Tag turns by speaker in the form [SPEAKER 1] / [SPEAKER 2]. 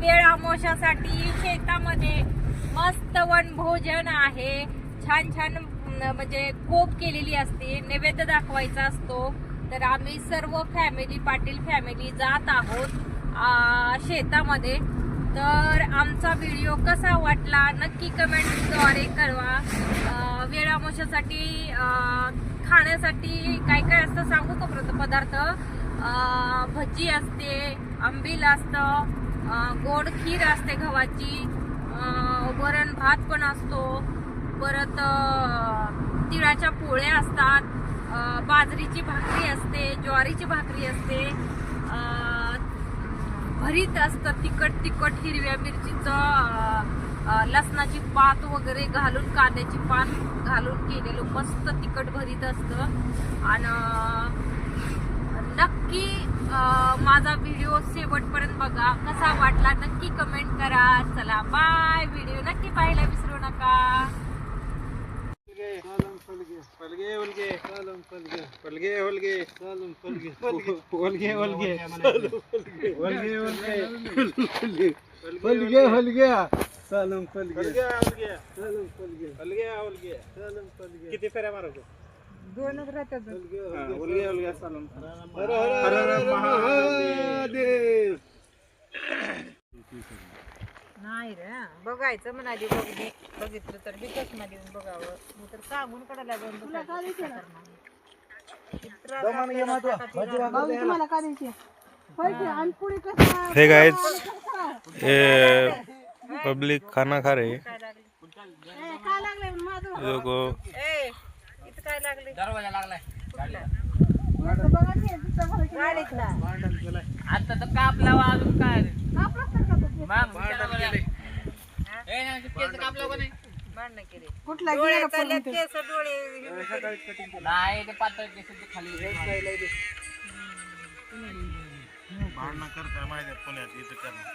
[SPEAKER 1] वेळ आमोशासाठी शेतामध्ये मस्त वनभोजन आहे. छान छान म्हणजे कोप केलेली असते, नैवेद्य दाखवायचा असतो. तर आम्ही सर्व फॅमिली, पाटील फॅमिली जात आहोत शेतामध्ये. तर आमचा व्हिडिओ कसा वाटला नक्की कमेंटद्वारे कळवा. वेळ आमोशासाठी खाण्यासाठी काय काय असतं सांगू का पदार्थ? भजी असते, आंबील असतं, गोड खीर असते गव्हाची, वरण भात पण असतो, परत तिळाच्या पोळ्या असतात, बाजरीची भाकरी असते, ज्वारीची भाकरी असते, भरीत असतं तिखट हिरव्या मिरचीचं, लसणाची पात वगैरे घालून, कांद्याची पान घालून केलेलं मस्त तिखट भरीत असतं. आणि नक्की माझा व्हिडिओ शेवटपर्यंत बघा. कसा वाटला नक्की कमेंट करा. चला बाय. व्हिडिओ नक्की पाहायला विसरू नका.
[SPEAKER 2] किती फेऱ्या मारायचं?
[SPEAKER 3] 2च राहतात. नाही रे, बघायचं म्हणाली. बघितलं तर बी चष्मा देऊन बघावं, मी तर सांगून काढायला बंद
[SPEAKER 4] हे गाइस, पब्लिक खाना खा रही है. देखो
[SPEAKER 1] काय लागले?
[SPEAKER 2] दरवाजा लागलाय
[SPEAKER 1] आता तर कापला अजून काय
[SPEAKER 3] कुठला
[SPEAKER 1] केस डोळे
[SPEAKER 2] नाही ते पातळ केस खाली
[SPEAKER 4] भांडणं करताय माझ्या पुण्यात इथं करणार.